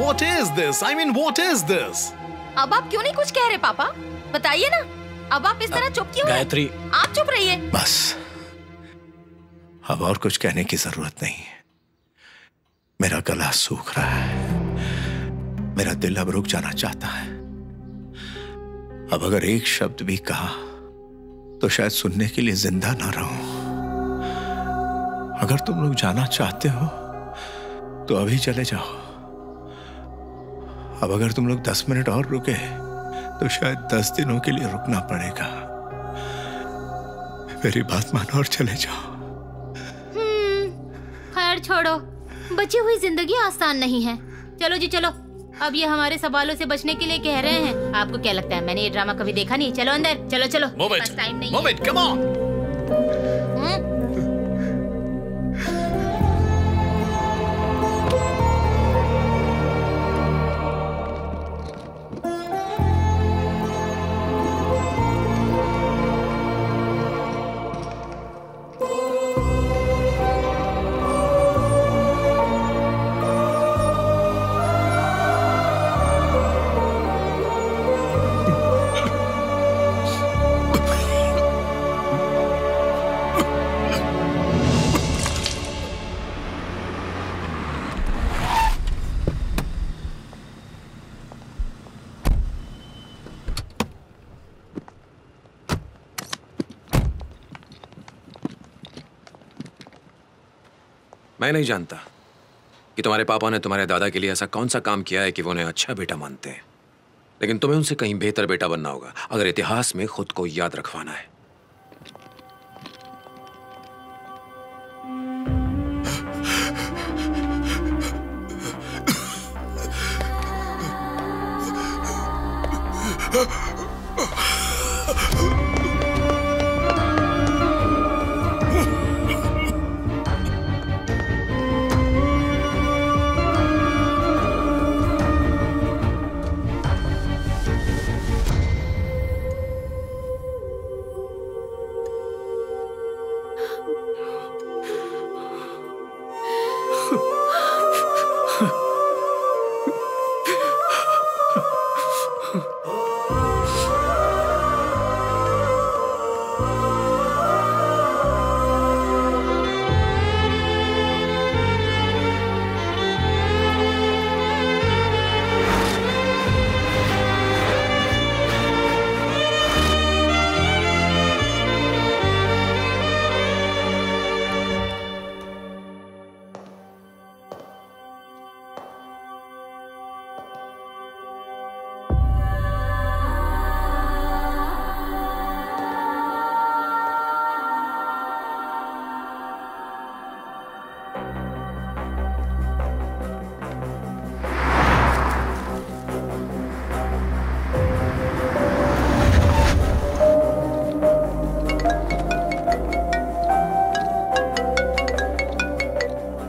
what is this? I mean, what is this? अब आप क्यों नहीं कुछ कह रहे पापा? बताइए ना। अब आप इस तरह चुप क्यों हैं? गायत्री, आप चुप रहिए। बस, अब और कुछ कहने की जरूरत नहीं है। मेरा गला सूख रहा है, मेरा दिल अब रुक जाना चाहता है। अब अगर एक शब्द भी कहा तो शायद सुनने के लिए जिंदा ना रहूं। अगर तुम लोग जाना चाहते हो तो अभी चले जाओ। अब अगर तुम लोग 10 मिनट और रुके तो शायद 10 दिनों के लिए रुकना पड़ेगा। मेरी बात मानो और चले जाओ। खैर छोड़ो, बची हुई जिंदगी आसान नहीं है। चलो जी चलो, अब ये हमारे सवालों से बचने के लिए कह रहे हैं। आपको क्या लगता है मैंने ये ड्रामा कभी देखा नहीं? चलो अंदर, चलो चलो। Move it. टाइम नहीं Move it, come on. मैं नहीं जानता कि तुम्हारे पापा ने तुम्हारे दादा के लिए ऐसा कौन सा काम किया है कि वो उन्हें अच्छा बेटा मानते हैं, लेकिन तुम्हें उनसे कहीं बेहतर बेटा बनना होगा अगर इतिहास में खुद को याद रखवाना है।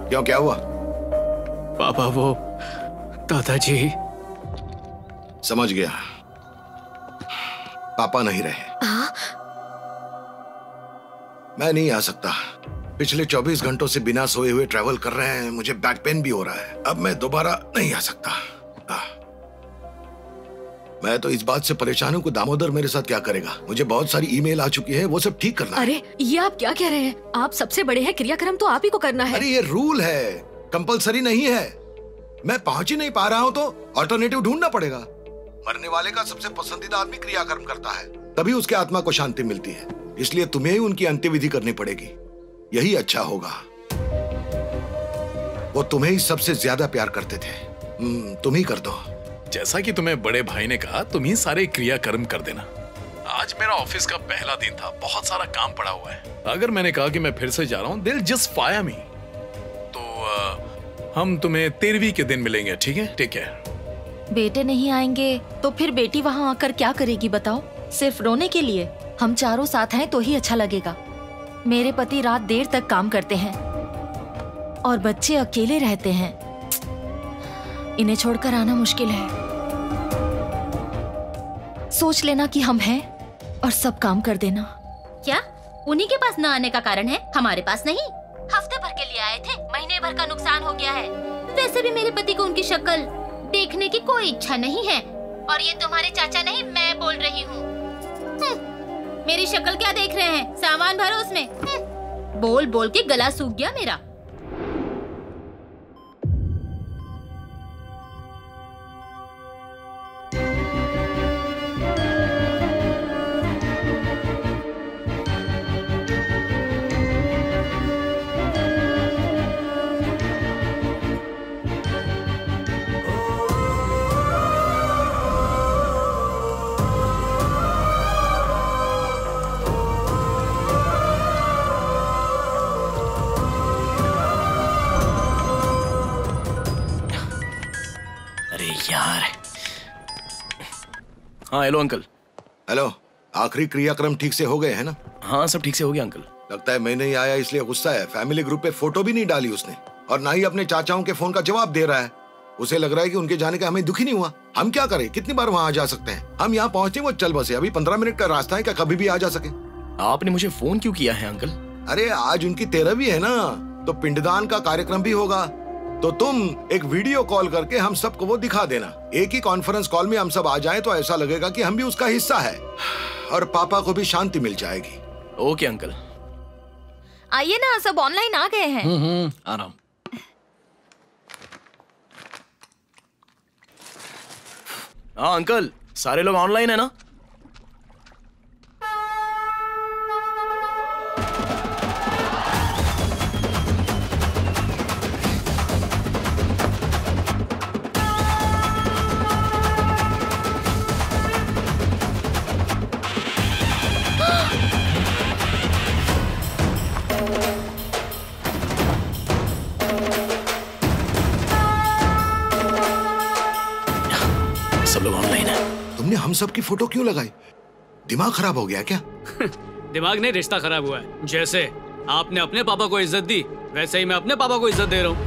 क्यों, क्या हुआ? पापा वो दादाजी। समझ गया, पापा नहीं रहे। मैं नहीं आ सकता। पिछले 24 घंटों से बिना सोए हुए ट्रैवल कर रहे हैं, मुझे बैक पेन भी हो रहा है। अब मैं दोबारा नहीं आ सकता। मैं तो इस बात से परेशान हूँ कि दामोदर मेरे साथ क्या करेगा। मुझे बहुत सारी ईमेल आ चुकी है, वो सब ठीक करना है। अरे ये आप क्या कह रहे हैं? आप सबसे बड़े हैं, क्रियाक्रम तो आप ही को करना है। अरे ये रूल है, कंपलसरी नहीं है। मैं पहुंच ही नहीं पा रहा हूँ तो ऑल्टरनेटिव ढूंढना पड़ेगा। मरने वाले का सबसे पसंदीदा आदमी क्रियाक्रम करता है, तभी उसके आत्मा को शांति मिलती है। इसलिए तुम्हें ही उनकी अंत्यविधि करनी पड़ेगी, यही अच्छा होगा। वो तुम्हें ही सबसे ज्यादा प्यार करते थे, तुम ही कर दो। जैसा कि तुम्हें बड़े भाई ने कहा, तुम ही सारे क्रियाकर्म कर देना। आज मेरा ऑफिस का पहला दिन था, बहुत सारा काम पड़ा हुआ है। अगर मैंने कहा कि मैं फिर से जा रहा हूँ, दिल जस्ट फायर मी। तो हम तुम्हें 13वीं के दिन मिलेंगे, ठीक है? ठीक है। बेटे नहीं आएंगे तो फिर बेटी वहाँ आकर क्या करेगी बताओ? सिर्फ रोने के लिए? हम चारों साथ हैं तो ही अच्छा लगेगा। मेरे पति रात देर तक काम करते हैं और बच्चे अकेले रहते हैं। इन्हें छोड़कर आना मुश्किल है। सोच लेना कि हम हैं और सब काम कर देना। क्या उन्हीं के पास न आने का कारण है, हमारे पास नहीं? हफ्ते भर के लिए आए थे, महीने भर का नुकसान हो गया है। वैसे भी मेरे पति को उनकी शक्ल देखने की कोई इच्छा नहीं है। और ये तुम्हारे चाचा नहीं, मैं बोल रही हूँ। मेरी शक्ल क्या देख रहे हैं? सामान भरो उसमें। बोल बोल के गला सूख गया मेरा। हाँ हेलो अंकल। हेलो, आखिरी क्रियाक्रम ठीक से हो गए हैं ना? हाँ सब ठीक से हो गया अंकल। लगता है मैं नहीं आया इसलिए गुस्सा है। फैमिली ग्रुप पे फोटो भी नहीं डाली उसने, और ना ही अपने चाचाओं के फोन का जवाब दे रहा है। उसे लग रहा है कि उनके जाने का हमें दुख ही नहीं हुआ। हम क्या करें? कितनी बार वहाँ आ जा सकते हैं? हम यहाँ पहुँचे वो चल बसे। अभी 15 मिनट का रास्ता है, क्या कभी भी आ जा सके? आपने मुझे फोन क्यों किया है अंकल? अरे आज उनकी 13वीं है ना, तो पिंडदान का कार्यक्रम भी होगा। तो तुम एक वीडियो कॉल करके हम सबको वो दिखा देना। एक ही कॉन्फ्रेंस कॉल में हम सब आ जाएं तो ऐसा लगेगा कि हम भी उसका हिस्सा है, और पापा को भी शांति मिल जाएगी। Okay uncle. आइए ना, सब ऑनलाइन आ गए हैं। आराम। हाँ अंकल, सारे लोग ऑनलाइन है ना? सब लोग ऑनलाइन है। तुमने हम सब की फोटो क्यों लगाई? दिमाग खराब हो गया क्या? दिमाग नहीं, रिश्ता खराब हुआ है। जैसे आपने अपने पापा को इज्जत दी, वैसे ही मैं अपने पापा को इज्जत दे रहा हूँ।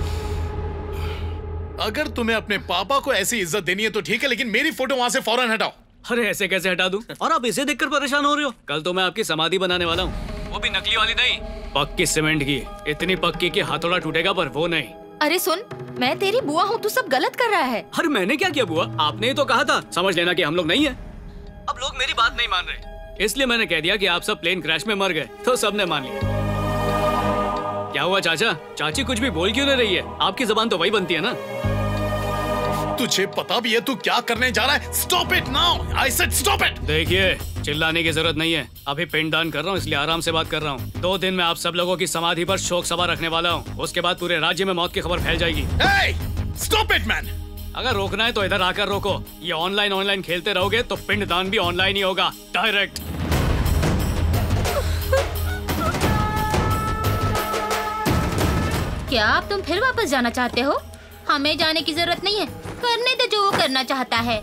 अगर तुम्हें अपने पापा को ऐसी इज्जत देनी है तो ठीक है, लेकिन मेरी फोटो वहाँ से फौरन हटाओ। अरे ऐसे कैसे हटा दूं? और आप इसे देखकर परेशान हो रहे हो? कल तो मैं आपकी समाधि बनाने वाला हूँ, वो भी नकली वाली नहीं, पक्की सीमेंट की। इतनी पक्की कि हाथोड़ा टूटेगा पर वो नहीं। अरे सुन, मैं तेरी बुआ हूँ, तू सब गलत कर रहा है। अरे मैंने क्या किया बुआ? आपने ही तो कहा था समझ लेना कि हम लोग नहीं है। अब लोग मेरी बात नहीं मान रहे, इसलिए मैंने कह दिया कि आप सब प्लेन क्रैश में मर गए, तो सबने मान लिया। क्या हुआ चाचा? चाची कुछ भी बोल क्यों नहीं रही है? आपकी जुबान तो वही बनती है ना। तुझे पता भी है तू क्या करने जा रहा है? Stop it now, I said stop it. देखिए, चिल्लाने की जरूरत नहीं है। अभी पिंडदान कर रहा हूँ, इसलिए आराम से बात कर रहा हूँ। 2 दिन में आप सब लोगों की समाधि पर शोक सभा रखने वाला हूँ। उसके बाद पूरे राज्य में मौत की खबर फैल जाएगी। Hey, stop it, man! अगर रोकना है तो इधर आकर रोको। ये ऑनलाइन खेलते रहोगे तो पिंडदान भी ऑनलाइन ही होगा, डायरेक्ट। क्या अब तुम फिर वापस जाना चाहते हो? हमें जाने की जरूरत नहीं है, करने दो जो वो करना चाहता है।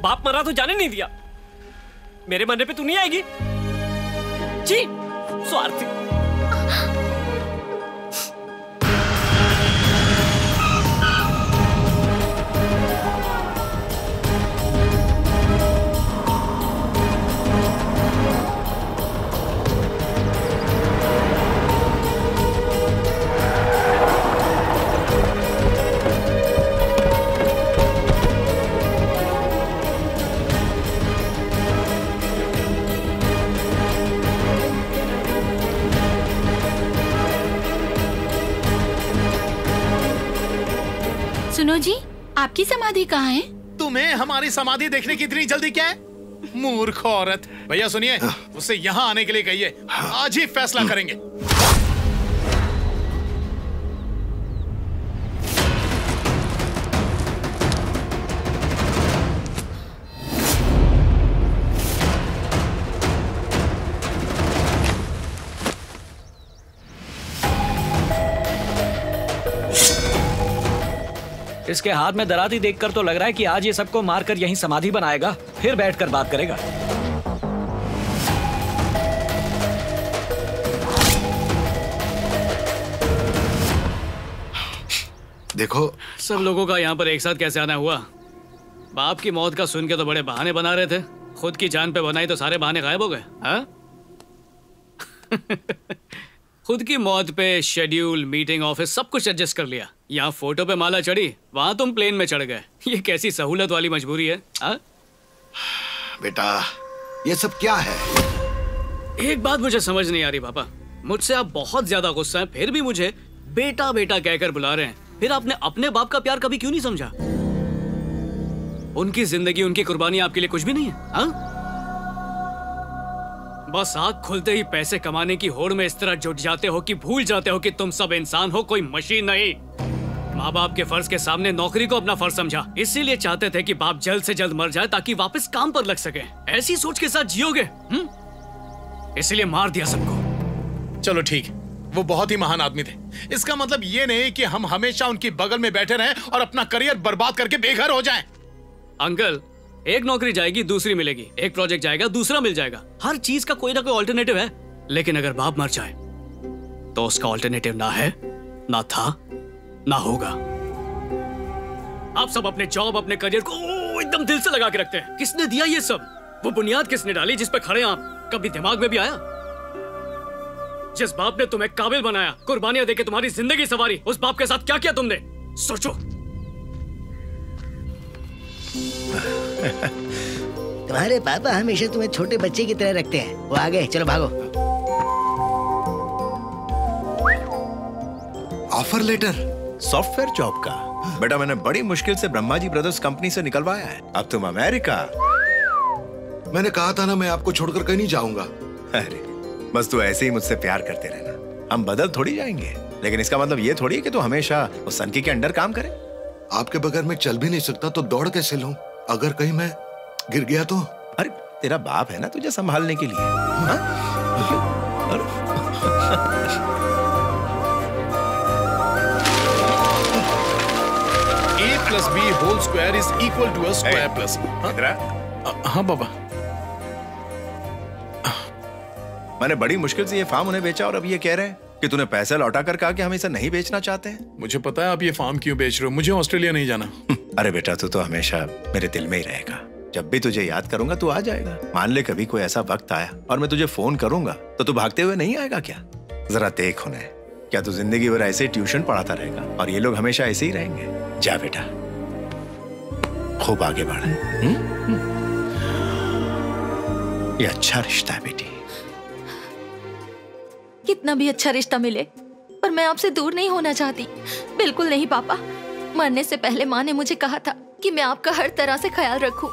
बाप मरा तो जाने नहीं दिया, मेरे मरने पे तू नहीं आएगी? जी स्वार्थी। सुनो जी, आपकी समाधि कहाँ है? तुम्हें हमारी समाधि देखने की इतनी जल्दी क्या है? मूर्ख औरत। भैया सुनिए, उससे यहाँ आने के लिए कहिए, आज ही फैसला करेंगे। इसके हाथ में दराती देखकर तो लग रहा है कि आज ये सबको मारकर यहीं समाधि बनाएगा, फिर बैठकर बात करेगा। देखो, सब लोगों का यहाँ पर एक साथ कैसे आना हुआ? बाप की मौत का सुन के तो बड़े बहाने बना रहे थे, खुद की जान पे बनाई तो सारे बहाने गायब हो गए। हाँ? खुद की मौत पे शेड्यूल, मीटिंग, ऑफिस सब कुछ एडजस्ट कर लिया। यहाँ फोटो पे माला चढ़ी, वहाँ तुम प्लेन में चढ़ गए। ये कैसी सहूलत वाली मजबूरी है? हा? बेटा ये सब क्या है? एक बात मुझे समझ नहीं आ रही पापा, मुझसे आप बहुत ज्यादा गुस्सा हैं, फिर भी मुझे बेटा बेटा कहकर बुला रहे हैं। फिर आपने अपने बाप का प्यार कभी क्यों नहीं समझा? उनकी जिंदगी, उनकी कुर्बानी आपके लिए कुछ भी नहीं है? हा? बस आँख खुलते ही पैसे कमाने की होड़ में इस तरह जुट जाते हो कि भूल जाते हो कि तुम सब इंसान हो, कोई मशीन नहीं। माँ बाप के फर्ज के सामने नौकरी को अपना फर्ज समझा, इसीलिए चाहते थे कि बाप जल्द से जल्द मर जाए ताकि वापस काम पर लग सके। ऐसी सोच के साथ जियोगे? इसीलिए मार दिया सबको। चलो ठीक, वो बहुत ही महान आदमी थे। इसका मतलब ये नहीं कि हम हमेशा उनकी बगल में बैठे रहें और अपना करियर बर्बाद करके बेघर हो जाएं। अंकल, एक नौकरी जाएगी दूसरी मिलेगी, एक प्रोजेक्ट जाएगा दूसरा मिल जाएगा। हर चीज का कोई ना कोई ऑल्टरनेटिव है। लेकिन अगर बाप मर जाए तो उसका ऑल्टरनेटिव ना है, ना था, ना होगा। आप सब अपने जॉब, अपने करियर को एकदम दिल से लगा के रखते हैं। किसने दिया ये सब? वो बुनियाद किसने डाली जिस पे खड़े आप? कभी दिमाग में भी आया? जिस बाप ने तुम्हें काबिल बनाया, कुर्बानियां देके तुम्हारी जिंदगी संवारी, उस बाप के साथ क्या किया तुमने? सोचो। तुम्हारे पापा हमेशा तुम्हें छोटे बच्चे की तरह रखते हैं। वो आ गए, चलो भागो। ऑफर लेटर सॉफ्टवेयर जॉब का। बेटा मैंने बड़ी मुश्किल से ब्रह्मा जी ब्रदर्स कंपनी से निकलवाया है। अब तुम अमेरिका। मैंने कहा था ना मैं आपको छोड़कर कहीं नहीं जाऊंगा। अरे बस तू ऐसे ही मुझसे प्यार करते रहना, हम बदल थोड़ी जाएंगे। लेकिन इसका मतलब ये थोड़ी है कि तू हमेशा उस सनकी के अंडर काम करे। आपके बगैर मैं चल भी नहीं सकता तो दौड़ कैसे लूं? अगर कहीं मैं गिर गया तो? अरे तेरा बाप है ना तुझे संभालने के लिए। A+B² is equal to a square plus। हाँ बाबा। मैंने बड़ी मुश्किल से ये फार्म उन्हें बेचा और अब ये कह रहे हैं कि तूने पैसे लौटा कर कहा कि हम इसे नहीं बेचना चाहते हैं। मुझे पता है आप ये फार्म क्यों बेच रहे हो। मुझे ऑस्ट्रेलिया नहीं जाना। अरे बेटा तू तो हमेशा मेरे दिल में ही रहेगा। जब भी तुझे याद करूंगा तू आ जाएगा। मान ले कभी कोई ऐसा वक्त आया और मैं तुझे फोन करूंगा तो तू भागते हुए नहीं आएगा क्या? जरा देख उन्हें, क्या तू जिंदगी भर ऐसे ट्यूशन पढ़ाता रहेगा और ये लोग हमेशा ऐसे ही रहेंगे? जा बेटा, खूब आगे बढ़। ये अच्छा रिश्ता है बेटी। कितना भी अच्छा रिश्ता मिले पर मैं आपसे दूर नहीं होना चाहती। बिल्कुल नहीं पापा। मरने से पहले माँ ने मुझे कहा था कि मैं आपका हर तरह से ख्याल रखूं।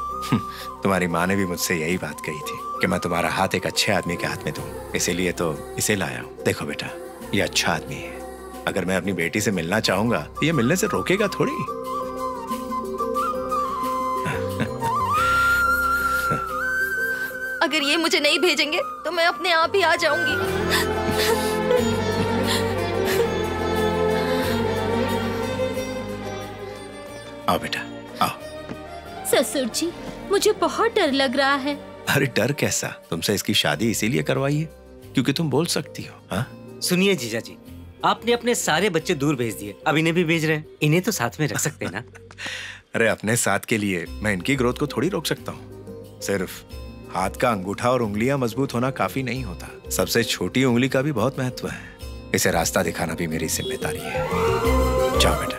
तुम्हारी माँ ने भी मुझसे यही बात कही थी कि मैं तुम्हारा हाथ एक अच्छे आदमी के हाथ में दूं। इसीलिए तो इसे लाया हूँ। देखो बेटा, ये अच्छा आदमी है। अगर मैं अपनी बेटी से मिलना चाहूंगा तो ये मिलने से रोकेगा थोड़ी। अगर ये मुझे नहीं भेजेंगे तो मैं अपने आप ही आ जाऊंगी। आओ बेटा आओ। ससुर जी, मुझे बहुत डर लग रहा है। अरे डर कैसा? तुमसे इसकी शादी इसीलिए करवाई है क्योंकि तुम बोल सकती हो। हाँ सुनिए जीजा जी, आपने अपने सारे बच्चे दूर भेज दिए, अब इन्हें भी भेज रहे हैं। इन्हें तो साथ में रख सकते हैं ना? अरे अपने साथ के लिए मैं इनकी ग्रोथ को थोड़ी रोक सकता हूँ। सिर्फ हाथ का अंगूठा और उंगलियां मजबूत होना काफी नहीं होता। सबसे छोटी उंगली का भी बहुत महत्व है। इसे रास्ता दिखाना भी मेरी जिम्मेदारी है। जाओ बेटा।